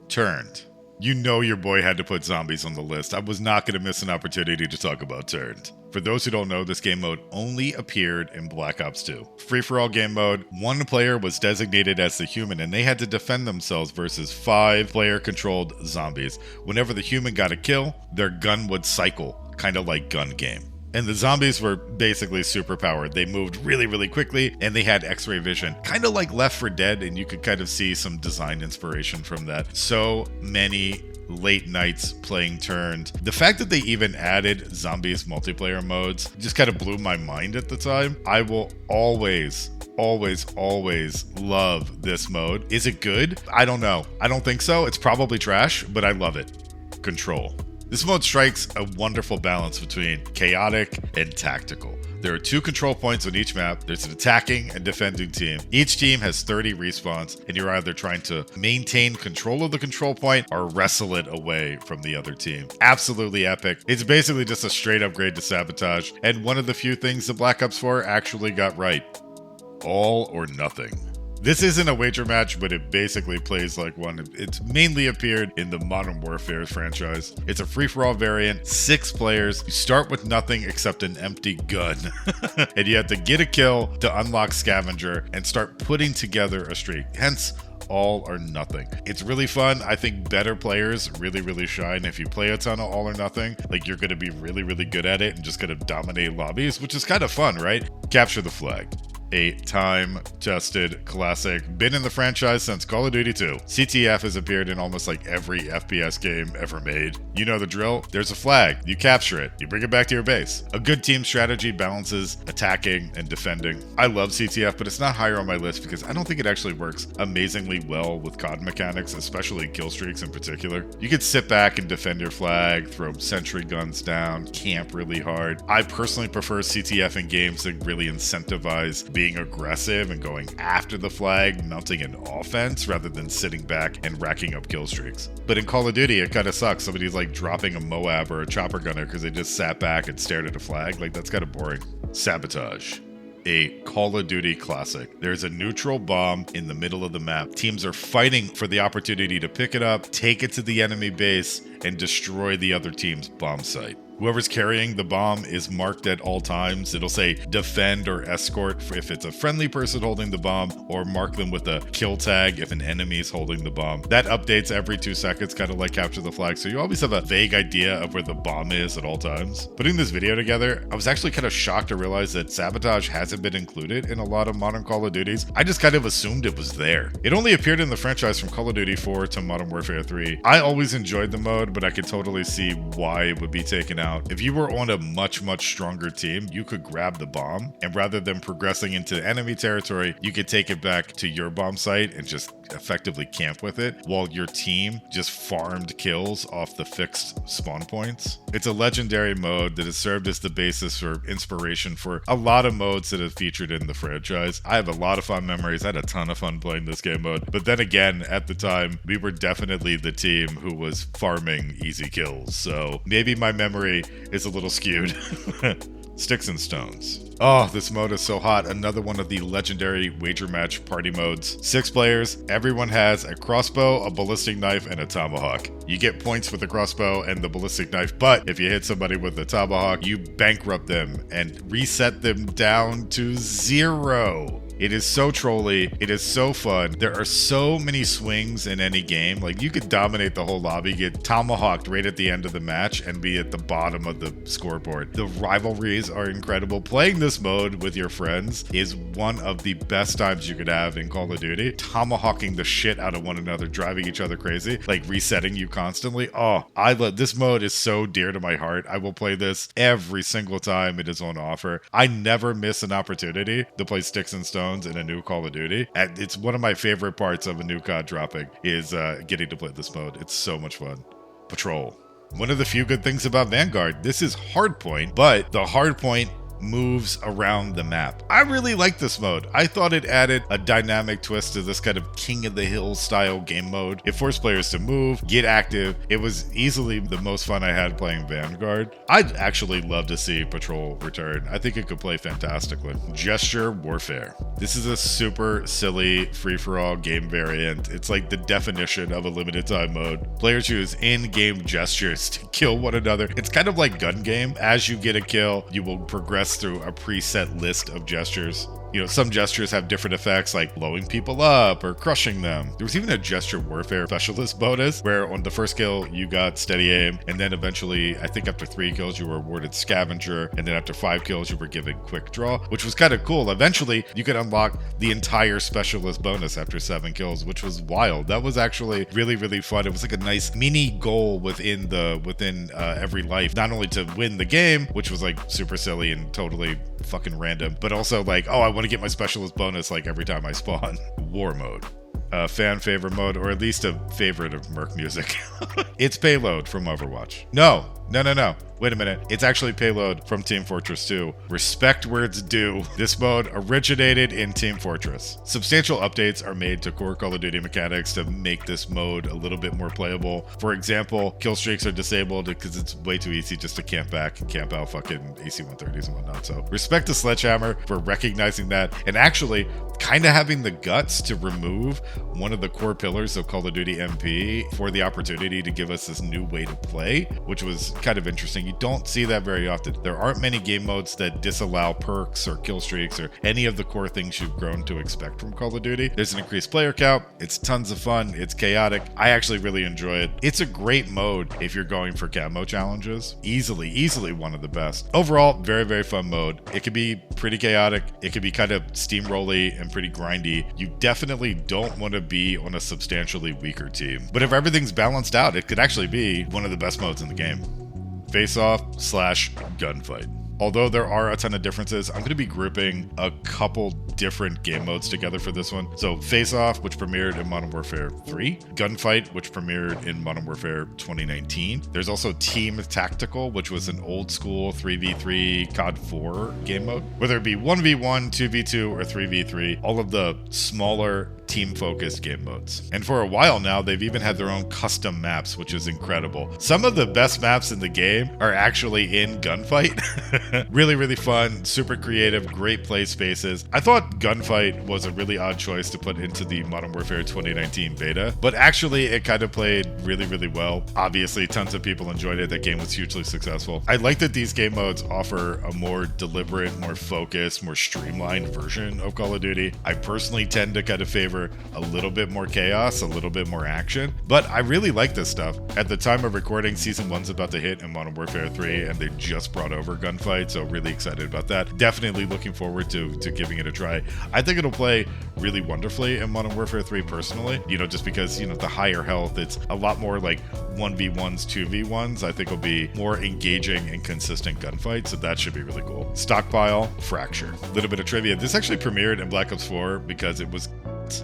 Turned. You know your boy had to put zombies on the list. I was not going to miss an opportunity to talk about Turned. For those who don't know, this game mode only appeared in Black Ops 2. Free-for-all game mode, one player was designated as the human and they had to defend themselves versus 5 player-controlled zombies. Whenever the human got a kill, their gun would cycle, kind of like Gun Game. And the zombies were basically super powered. They moved really, really quickly, and they had X-ray vision, kind of like Left 4 Dead, and you could kind of see some design inspiration from that. So many late nights playing Turned. The fact that they even added zombies multiplayer modes just kind of blew my mind at the time. I will always love this mode. Is it good? I don't know. I don't think so. It's probably trash, but I love it. Control. This mode strikes a wonderful balance between chaotic and tactical. There are 2 control points on each map. There's an attacking and defending team. Each team has 30 respawns, and you're either trying to maintain control of the control point or wrestle it away from the other team. Absolutely epic. It's basically just a straight upgrade to Sabotage, and one of the few things the Black Ops 4 actually got right. All or nothing. This isn't a wager match, but it basically plays like one. It's mainly appeared in the Modern Warfare franchise. It's a free-for-all variant, 6 players. You start with nothing except an empty gun. And you have to get a kill to unlock Scavenger and start putting together a streak. Hence, all or nothing. It's really fun. I think better players really shine. If you play a ton of all or nothing, like you're going to be really good at it and just going to dominate lobbies, which is kind of fun, right? Capture the Flag. A time-tested classic. Been in the franchise since Call of Duty 2. CTF has appeared in almost like every FPS game ever made. You know the drill. There's a flag. You capture it. You bring it back to your base. A good team strategy balances attacking and defending. I love CTF, but it's not higher on my list because I don't think it actually works amazingly well with COD mechanics, especially kill streaks in particular. You could sit back and defend your flag, throw sentry guns down, camp really hard. I personally prefer CTF in games that really incentivize being aggressive and going after the flag, mounting an offense rather than sitting back and racking up kill streaks. But in Call of Duty, it kind of sucks. Somebody's like dropping a Moab or a chopper gunner because they just sat back and stared at a flag. Like, that's kind of boring. Sabotage. A Call of Duty classic. There's a neutral bomb in the middle of the map. Teams are fighting for the opportunity to pick it up, take it to the enemy base, and destroy the other team's bomb site. Whoever's carrying the bomb is marked at all times. It'll say defend or escort if it's a friendly person holding the bomb, or mark them with a kill tag if an enemy is holding the bomb. That updates every 2 seconds, kind of like Capture the Flag, so you always have a vague idea of where the bomb is at all times. Putting this video together, I was actually kind of shocked to realize that Sabotage hasn't been included in a lot of modern Call of Duties. I just kind of assumed it was there. It only appeared in the franchise from Call of Duty 4 to Modern Warfare 3. I always enjoyed the mode, but I could totally see why it would be taken out. If you were on a much stronger team, you could grab the bomb, and rather than progressing into enemy territory, you could take it back to your bomb site and just effectively camp with it while your team just farmed kills off the fixed spawn points. It's a legendary mode that has served as the basis for inspiration for a lot of modes that have featured in the franchise. I have a lot of fun memories. I had a ton of fun playing this game mode, but then again, at the time, we were definitely the team who was farming easy kills, so maybe my memory is a little skewed. Sticks and Stones. Oh, this mode is so hot. Another one of the legendary wager match party modes. 6 players, everyone has a crossbow, a ballistic knife, and a tomahawk. You get points with the crossbow and the ballistic knife, but if you hit somebody with the tomahawk, you bankrupt them and reset them down to 0. It is so trolly. It is so fun. There are so many swings in any game. Like, you could dominate the whole lobby, get tomahawked right at the end of the match, and be at the bottom of the scoreboard. The rivalries are incredible. Playing this mode with your friends is one of the best times you could have in Call of Duty. Tomahawking the shit out of one another, driving each other crazy, like resetting you constantly. Oh, I love this mode. Is so dear to my heart. I will play this every single time it is on offer. I never miss an opportunity to play Sticks and Stones in a new Call of Duty, and it's one of my favorite parts of a new COD dropping is getting to play this mode. It's so much fun. Patrol. One of the few good things about Vanguard, this is hardpoint, but the hardpoint moves around the map. I really like this mode. I thought it added a dynamic twist to this kind of King of the Hill style game mode. It forced players to move, get active. It was easily the most fun I had playing Vanguard. I'd actually love to see Patrol return. I think it could play fantastically. Gesture Warfare. This is a super silly free-for-all game variant. It's like the definition of a limited time mode. Players use in-game gestures to kill one another. It's kind of like gun game. As you get a kill, you will progress through a preset list of gestures. You know, some gestures have different effects like blowing people up or crushing them. There was even a gesture warfare specialist bonus where on the first kill you got steady aim, and then eventually I think after 3 kills you were awarded scavenger, and then after 5 kills you were given quick draw, which was kind of cool. Eventually you could unlock the entire specialist bonus after 7 kills, which was wild. That was actually really fun. It was like a nice mini goal within every life, not only to win the game, which was like super silly and totally fucking random, but also like, oh, I want to get my specialist bonus like every time I spawn. War mode. Fan favorite mode, or at least a favorite of Merc Music. It's Payload from Overwatch. No. Wait a minute. It's actually Payload from Team Fortress 2. Respect where it's due. This mode originated in Team Fortress. Substantial updates are made to core Call of Duty mechanics to make this mode a little bit more playable. For example, kill streaks are disabled because it's way too easy just to camp back and camp out fucking AC-130s and whatnot. So respect to Sledgehammer for recognizing that and actually kind of having the guts to remove one of the core pillars of Call of Duty MP for the opportunity to give us this new way to play, which was kind of interesting. You don't see that very often. There aren't many game modes that disallow perks or kill streaks or any of the core things you've grown to expect from Call of Duty. There's an increased player count. It's tons of fun. It's chaotic. I actually really enjoy it. It's a great mode if you're going for camo challenges. Easily one of the best. Overall, very fun mode. It could be pretty chaotic. It could be kind of steamrolly and pretty grindy. You definitely don't want to be on a substantially weaker team. But if everything's balanced out, it could actually be one of the best modes in the game. Face-off / gunfight. Although there are a ton of differences, I'm going to be grouping a couple different game modes together for this one. So Face-Off, which premiered in Modern Warfare 3. Gunfight, which premiered in Modern Warfare 2019. There's also Team Tactical, which was an old school 3v3 COD 4 game mode. Whether it be 1v1, 2v2, or 3v3, all of the smaller team-focused game modes. And for a while now, they've even had their own custom maps, which is incredible. Some of the best maps in the game are actually in Gunfight. Really fun, super creative, great play spaces. I thought Gunfight was a really odd choice to put into the Modern Warfare 2019 beta, but actually it kind of played really well. Obviously, tons of people enjoyed it. That game was hugely successful. I like that these game modes offer a more deliberate, more focused, more streamlined version of Call of Duty. I personally tend to kind of favor a little bit more chaos, a little bit more action, but I really like this stuff. At the time of recording, Season 1's about to hit in Modern Warfare 3, and they just brought over Gunfight, so really excited about that. Definitely looking forward to giving it a try. I think it'll play really wonderfully in Modern Warfare 3 personally, just because, the higher health, it's a lot more like 1v1s, 2v1s. I think it'll be more engaging and consistent gunfight, so that should be really cool. Stockpile, Fracture. A little bit of trivia. This actually premiered in Black Ops 4 because it was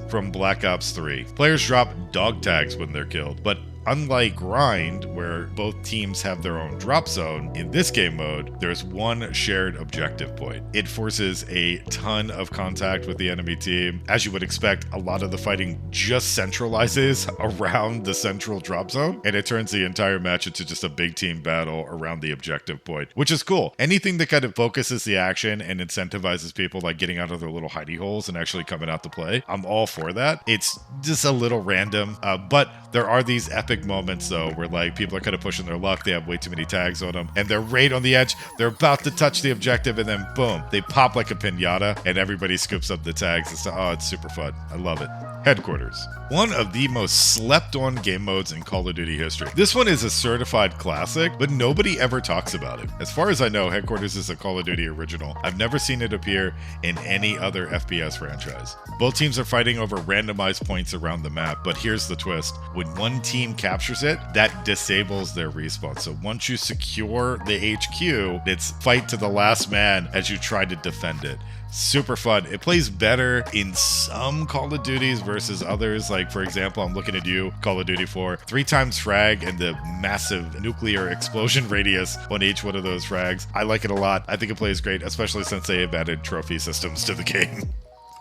from Black Ops 3. Players drop dog tags when they're killed, but unlike Grind, where both teams have their own drop zone, in this game mode, there's one shared objective point. It forces a ton of contact with the enemy team. As you would expect, a lot of the fighting just centralizes around the central drop zone, and it turns the entire match into just a big team battle around the objective point, which is cool. Anything that kind of focuses the action and incentivizes people like getting out of their little hidey holes and actually coming out to play, I'm all for that. It's just a little random, but there are these epic epic moments though, where like people are kind of pushing their luck. They have way too many tags on them, and they're right on the edge. They're about to touch the objective, and then boom, they pop like a piñata, and everybody scoops up the tags. It's super fun. I love it. Headquarters. One of the most slept on game modes in Call of Duty history. This one is a certified classic, but nobody ever talks about it. As far as I know, Headquarters is a Call of Duty original. I've never seen it appear in any other FPS franchise. Both teams are fighting over randomized points around the map, but here's the twist. When one team captures it, that disables their respawn. So once you secure the HQ, it's fight to the last man as you try to defend it. Super fun. It plays better in some Call of Duties versus others. Like, for example, I'm looking at you, Call of Duty 4, 3 times frag and the massive nuclear explosion radius on each one of those frags. I like it a lot. I think it plays great, especially since they have added trophy systems to the game.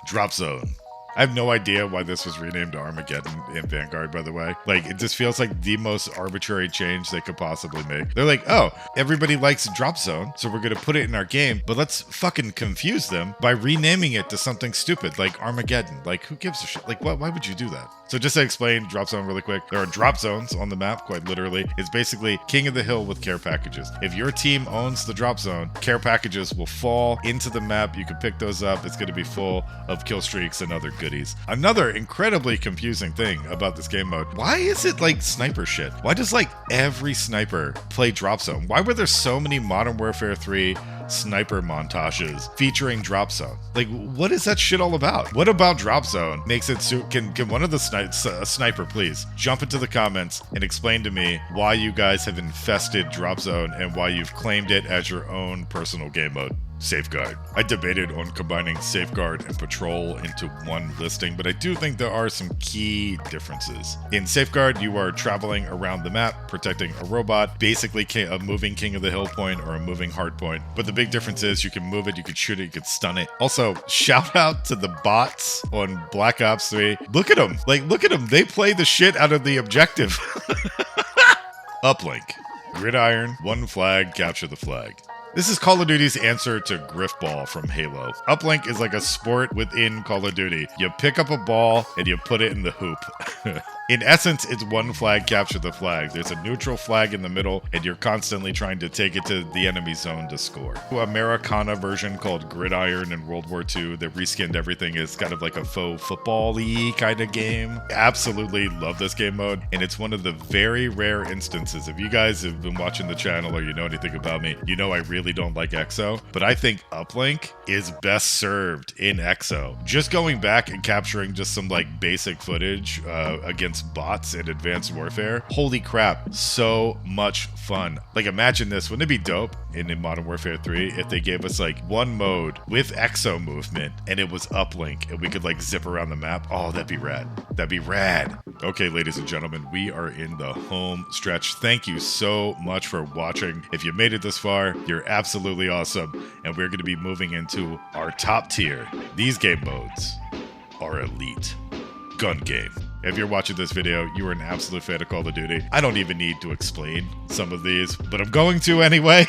Drop Zone. I have no idea why this was renamed to Armageddon in Vanguard, by the way. Like, it just feels like the most arbitrary change they could possibly make. They're like, oh, everybody likes Drop Zone, so we're going to put it in our game, but let's fucking confuse them by renaming it to something stupid, like Armageddon. Like, who gives a shit? Like, why would you do that? So just to explain Drop Zone really quick, there are drop zones on the map, quite literally. It's basically King of the Hill with care packages. If your team owns the drop zone, care packages will fall into the map. You can pick those up. It's going to be full of kill streaks and other goodies. Another incredibly confusing thing about this game mode, why is it like sniper shit? Why does like every sniper play Drop Zone? Why were there so many Modern Warfare 3 sniper montages featuring Drop Zone? Like, what is that shit all about? What about Drop Zone makes it so? Can one of the sniper please jump into the comments and explain to me why you guys have infested Drop Zone and why you've claimed it as your own personal game mode? Safeguard. I debated on combining Safeguard and Patrol into one listing, but I do think there are some key differences. In Safeguard, you are traveling around the map, protecting a robot, basically a moving King of the Hill point or a moving hard point. But the big difference is you can move it, you can shoot it, you can stun it. Also, shout out to the bots on Black Ops 3. Look at them. Like, look at them. They play the shit out of the objective. Uplink. Gridiron, one flag, capture the flag. This is Call of Duty's answer to Griffball from Halo. Uplink is like a sport within Call of Duty. You pick up a ball and you put it in the hoop. In essence, it's one flag, capture the flag. There's a neutral flag in the middle, and you're constantly trying to take it to the enemy zone to score. Americana version called Gridiron in World War II that reskinned everything is kind of like a faux football-y kind of game. Absolutely love this game mode, and it's one of the very rare instances. If you guys have been watching the channel or you know anything about me, you know I really don't like EXO, but I think Uplink is best served in EXO. Just going back and capturing just some like basic footage against bots in Advanced Warfare. Holy crap, so much fun. Like, imagine this, wouldn't it be dope in Modern Warfare 3 if they gave us like one mode with EXO movement and it was Uplink and we could like zip around the map? Oh, that'd be rad. That'd be rad. Okay, ladies and gentlemen, we are in the home stretch. Thank you so much for watching. If you made it this far, you're absolutely awesome. And we're going to be moving into our top tier. These game modes are elite. Gun game. If you're watching this video, you are an absolute fan of Call of Duty. I don't even need to explain some of these, but I'm going to anyway,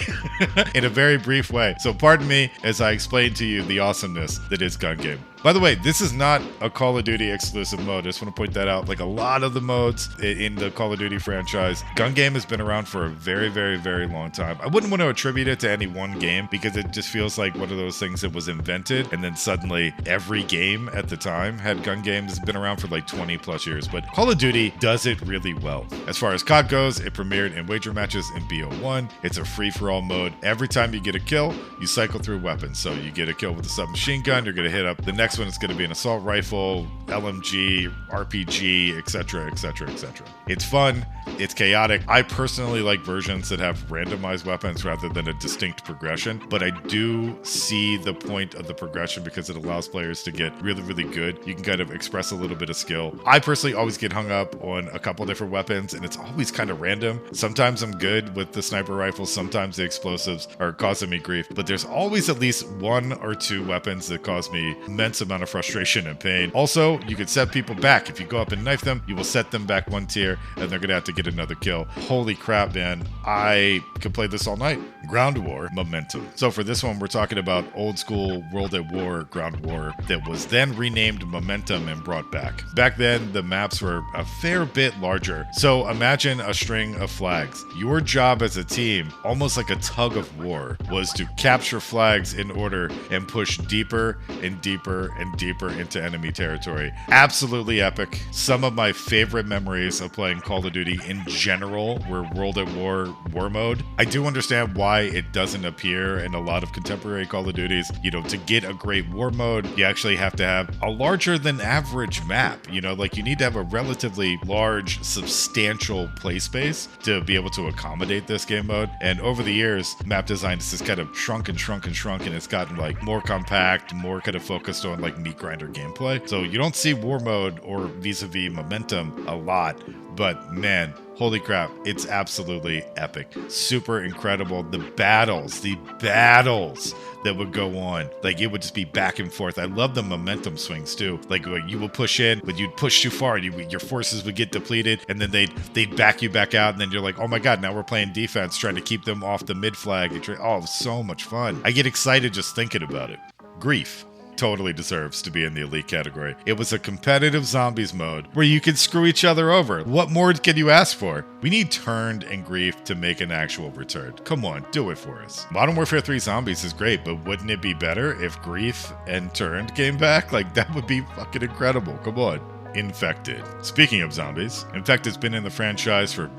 in a very brief way. So pardon me as I explain to you the awesomeness that is gun game. By the way, this is not a Call of Duty exclusive mode. I just want to point that out. Like a lot of the modes in the Call of Duty franchise, gun game has been around for a very, very, very long time. I wouldn't want to attribute it to any one game because it just feels like one of those things that was invented and then suddenly every game at the time had gun games. It's been around for like 20 plus years, but Call of Duty does it really well. As far as COD goes, it premiered in wager matches in BO1. It's a free-for-all mode. Every time you get a kill, you cycle through weapons. So you get a kill with a submachine gun, you're going to hit up the next one. It's going to be an assault rifle, LMG, RPG, etc., etc., etc. It's fun. It's chaotic. I personally like versions that have randomized weapons rather than a distinct progression, but I do see the point of the progression because it allows players to get really, really good. You can kind of express a little bit of skill. I personally always get hung up on a couple different weapons, and it's always kind of random. Sometimes I'm good with the sniper rifle, sometimes the explosives are causing me grief, but there's always at least one or two weapons that cause me mental immense amount of frustration and pain. Also, you can set people back. If you go up and knife them, you will set them back one tier, and they're going to have to get another kill. Holy crap, man. I could play this all night. Ground War Momentum. So for this one, we're talking about old school World at War Ground War that was then renamed Momentum and brought back. Back then, the maps were a fair bit larger. So imagine a string of flags. Your job as a team, almost like a tug of war, was to capture flags in order and push deeper and deeper and deeper into enemy territory. Absolutely epic. Some of my favorite memories of playing Call of Duty in general were World at War mode. I do understand why it doesn't appear in a lot of contemporary Call of Duties. You know, to get a great war mode, you actually have to have a larger than average map. You know, like you need to have a relatively large, substantial play space to be able to accommodate this game mode. And over the years, map design has just kind of shrunk and shrunk and shrunk, and it's gotten like more compact, more kind of focused on like meat grinder gameplay. So you don't see war mode or vis-a-vis Momentum a lot, but man, holy crap, it's absolutely epic. Super incredible. The battles that would go on, like it would just be back and forth. I love the momentum swings too. Like you will push in, but you'd push too far, and your forces would get depleted, and then they'd back you back out, and then you're like, oh my god, now we're playing defense, trying to keep them off the mid flag. Oh, it was so much fun. I get excited just thinking about it. Grief totally deserves to be in the elite category. It was a competitive zombies mode where you could screw each other over. What more can you ask for? We need Turned and Grief to make an actual return. Come on, do it for us. Modern Warfare 3 Zombies is great, but wouldn't it be better if Grief and Turned came back? Like, that would be fucking incredible. Come on. Infected. Speaking of zombies, Infected's been in the franchise for,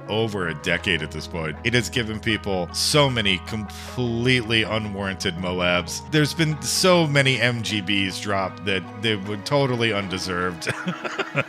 over a decade at this point. It has given people so many completely unwarranted Moabs. There's been so many MGBs dropped that they were totally undeserved.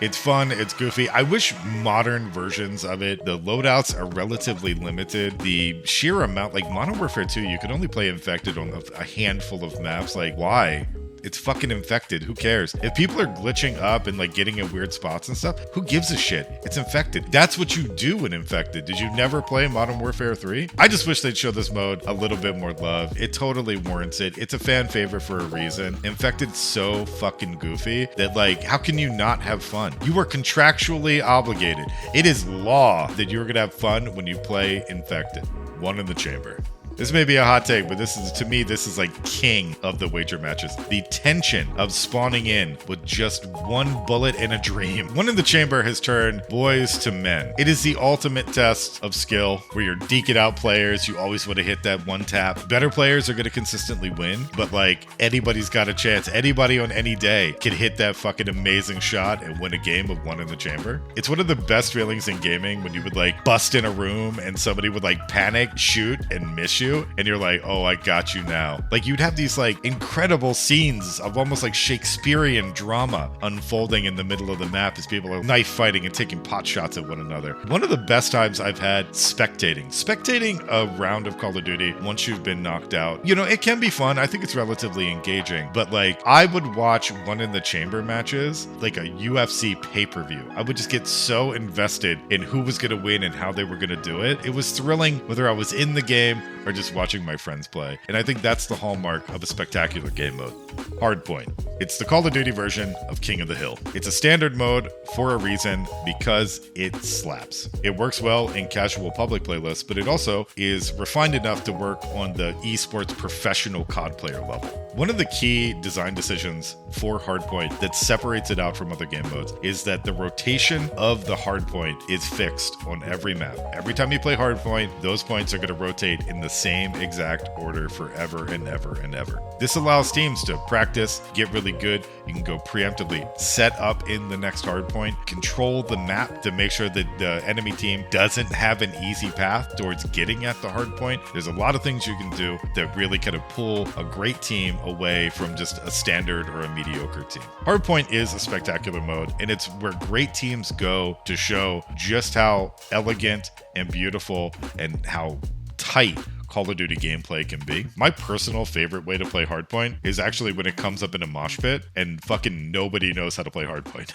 It's fun, it's goofy. I wish modern versions of it, the loadouts are relatively limited. The sheer amount, like Modern Warfare 2, you could only play Infected on a handful of maps. Like, why? It's fucking Infected. Who cares? If people are glitching up and like getting in weird spots and stuff, who gives a shit? It's Infected. That's what you do in Infected. Did you never play Modern Warfare 3? I just wish they'd show this mode a little bit more love. It totally warrants it. It's a fan favorite for a reason. Infected's so fucking goofy that, like, how can you not have fun? You are contractually obligated. It is law that you're gonna have fun when you play Infected. One in the chamber. This may be a hot take, but this is like king of the wager matches. The tension of spawning in with just one bullet and a dream. One in the chamber has turned boys to men. It is the ultimate test of skill where you're deking out players. You always want to hit that one tap. Better players are going to consistently win, but like anybody's got a chance. Anybody on any day can hit that fucking amazing shot and win a game of one in the chamber. It's one of the best feelings in gaming when you would like bust in a room and somebody would like panic, shoot, and miss you. And you're like, oh, I got you now. Like, you'd have these like incredible scenes of almost like Shakespearean drama unfolding in the middle of the map as people are knife fighting and taking pot shots at one another. One of the best times I've had spectating a round of Call of Duty once you've been knocked out. You know, it can be fun. I think it's relatively engaging, but like I would watch one in the chamber matches like a UFC pay-per-view. I would just get so invested in who was going to win and how they were going to do it. It was thrilling whether I was in the game or just watching my friends play. And I think that's the hallmark of a spectacular game mode. Hardpoint. It's the Call of Duty version of King of the Hill. It's a standard mode for a reason, because it slaps. It works well in casual public playlists, but it also is refined enough to work on the esports professional COD player level. One of the key design decisions for Hardpoint that separates it out from other game modes is that the rotation of the hardpoint is fixed on every map. Every time you play Hardpoint, those points are going to rotate in the same exact order forever and ever and ever. This allows teams to practice, get really good. You can go preemptively set up in the next hardpoint, control the map to make sure that the enemy team doesn't have an easy path towards getting at the hardpoint. There's a lot of things you can do that really kind of pull a great team away from just a standard or a mediocre team. Hardpoint is a spectacular mode, and it's where great teams go to show just how elegant and beautiful and how tight Call of Duty gameplay can be. My personal favorite way to play Hardpoint is actually when it comes up in a mosh pit and fucking nobody knows how to play Hardpoint.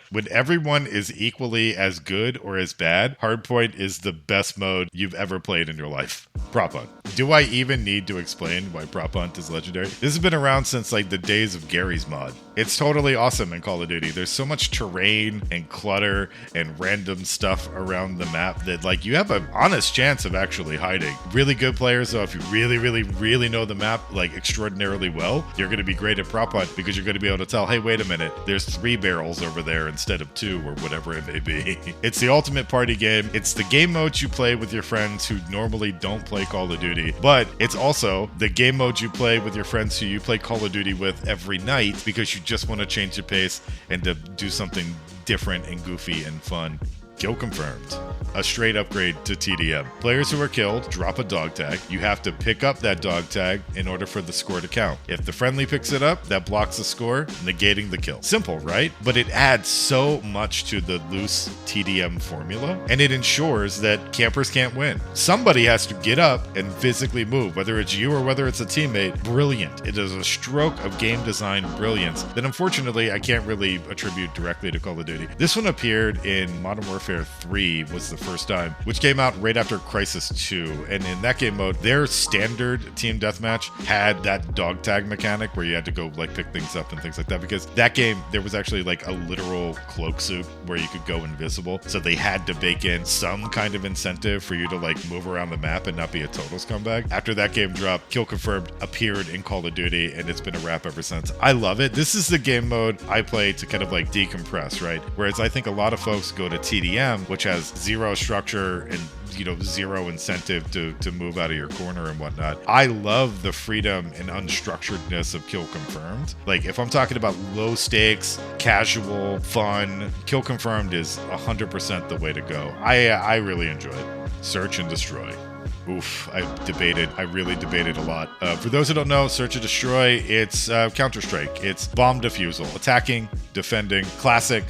When everyone is equally as good or as bad, Hardpoint is the best mode you've ever played in your life. Prop on. Do I even need to explain why Prop Hunt is legendary? This has been around since like the days of Gary's mod. It's totally awesome in Call of Duty. There's so much terrain and clutter and random stuff around the map that like you have an honest chance of actually hiding. Really good players though, if you really know the map like extraordinarily well, you're going to be great at Prop Hunt because you're going to be able to tell, hey, wait a minute, there's 3 barrels over there instead of 2 or whatever it may be. It's the ultimate party game. It's the game modes you play with your friends who normally don't play Call of Duty, but it's also the game modes you play with your friends who you play Call of Duty with every night because you just want to change the pace and to do something different and goofy and fun. Kill confirmed. A straight upgrade to TDM. Players who are killed drop a dog tag. You have to pick up that dog tag in order for the score to count. If the friendly picks it up, that blocks the score, negating the kill. Simple, right? But it adds so much to the loose TDM formula, and it ensures that campers can't win. Somebody has to get up and physically move, whether it's you or whether it's a teammate. Brilliant. It is a stroke of game design brilliance that unfortunately I can't really attribute directly to Call of Duty. This one appeared in Modern Warfare 3 was the first time, which came out right after Crisis 2. And in that game mode, their standard team deathmatch had that dog tag mechanic where you had to go like pick things up and things like that, because that game, there was actually like a literal cloak suit where you could go invisible. So they had to bake in some kind of incentive for you to like move around the map and not be a total scumbag. After that game dropped, Kill Confirmed appeared in Call of Duty, and it's been a wrap ever since. I love it. This is the game mode I play to kind of like decompress, right? Whereas I think a lot of folks go to TDM, which has zero structure and zero incentive to move out of your corner and whatnot. I love the freedom and unstructuredness of Kill Confirmed. Like if I'm talking about low stakes, casual, fun, Kill Confirmed is 100% the way to go. I really enjoy it. Search and Destroy. Oof, I really debated a lot. For those who don't know, Search and Destroy, it's Counter-Strike. It's bomb defusal, attacking, defending, classic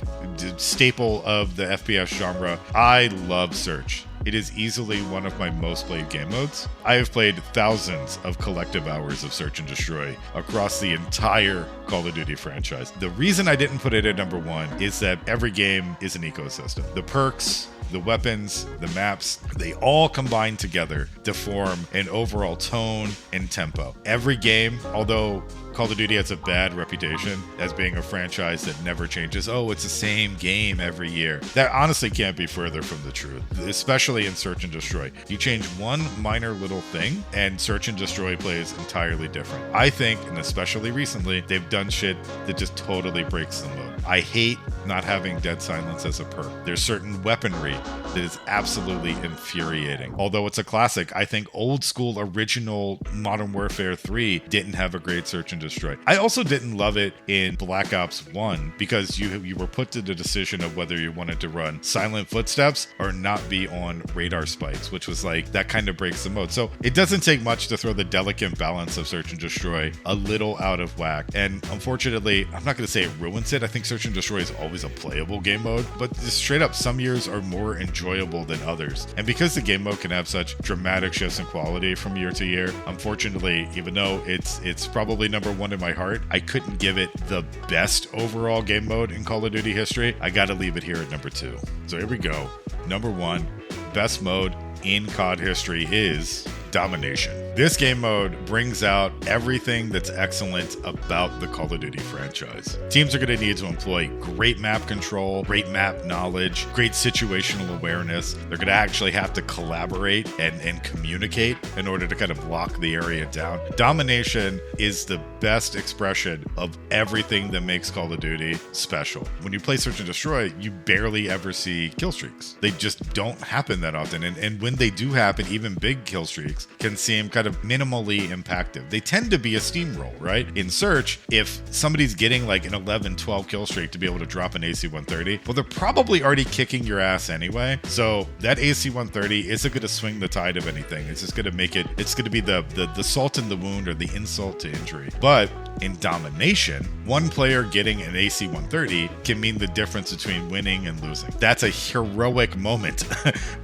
staple of the FPS genre. I love Search. It is easily one of my most played game modes. I have played thousands of collective hours of Search and Destroy across the entire Call of Duty franchise. The reason I didn't put it at number 1 is that every game is an ecosystem. The perks, the weapons, the maps, they all combine together to form an overall tone and tempo. Every game, although Call of Duty has a bad reputation as being a franchise that never changes. Oh, it's the same game every year. That honestly can't be further from the truth, especially in Search and Destroy. You change one minor little thing and Search and Destroy plays entirely different. I think, and especially recently, they've done shit that just totally breaks the mode. I hate not having dead silence as a perk. There's certain weaponry that is absolutely infuriating. Although it's a classic, I think old school original Modern Warfare 3 didn't have a great Search and Destroy. I also didn't love it in Black Ops 1 because you were put to the decision of whether you wanted to run silent footsteps or not be on radar spikes, which was like, that kind of breaks the mode. So it doesn't take much to throw the delicate balance of Search and Destroy a little out of whack. And unfortunately, I'm not going to say it ruins it. I think Search and Destroy is always a playable game mode, but just straight up, some years are more enjoyable than others. And because the game mode can have such dramatic shifts in quality from year to year, unfortunately, even though it's probably number 1 in my heart, I couldn't give it the best overall game mode in Call of Duty history. I gotta leave it here at number 2. So here we go. Number 1, best mode in COD history is Domination. This game mode brings out everything that's excellent about the Call of Duty franchise. Teams are going to need to employ great map control, great map knowledge, great situational awareness. They're going to actually have to collaborate and communicate in order to kind of lock the area down. Domination is the best expression of everything that makes Call of Duty special. When you play Search and Destroy, you barely ever see kill streaks. They just don't happen that often. And when they do happen, even big kill streaks can seem kind of minimally impactful. They tend to be a steamroll, right? In Search, if somebody's getting like an 11, 12 kill streak to be able to drop an AC-130, well, they're probably already kicking your ass anyway. So that AC-130 isn't going to swing the tide of anything. It's just going to make it, it's going to be the salt in the wound or the insult to injury. But in Domination, one player getting an AC-130 can mean the difference between winning and losing. That's a heroic moment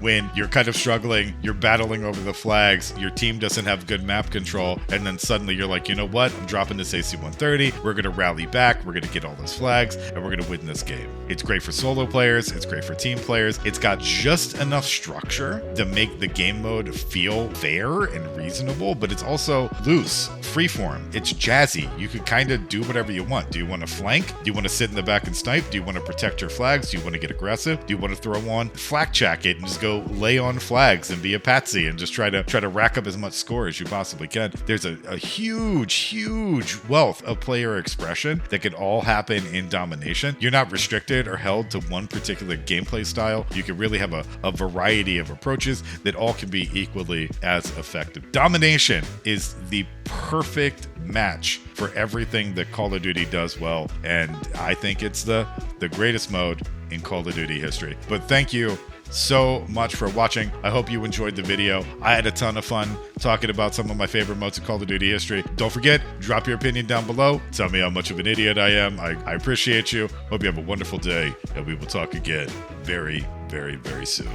when you're kind of struggling, you're battling over the flags, flags, your team doesn't have good map control, and then suddenly you're like, you know what? I'm dropping this AC-130. We're going to rally back. We're going to get all those flags, and we're going to win this game. It's great for solo players. It's great for team players. It's got just enough structure to make the game mode feel fair and reasonable, but it's also loose, freeform. It's jazzy. You could kind of do whatever you want. Do you want to flank? Do you want to sit in the back and snipe? Do you want to protect your flags? Do you want to get aggressive? Do you want to throw on flak jacket and just go lay on flags and be a patsy and just try to rack up as much score as you possibly can? There's a huge wealth of player expression that could all happen in domination. You're not restricted or held to one particular gameplay style. You can really have a variety of approaches that all can be equally as effective. Domination is the perfect match for everything that Call of Duty does well, and I think it's the greatest mode in Call of Duty history. But thank you so much for watching. I hope you enjoyed the video. I had a ton of fun talking about some of my favorite modes of Call of Duty history. Don't forget, drop your opinion down below. Tell me how much of an idiot I am. I appreciate you. Hope you have a wonderful day, and we will talk again very, very, very soon.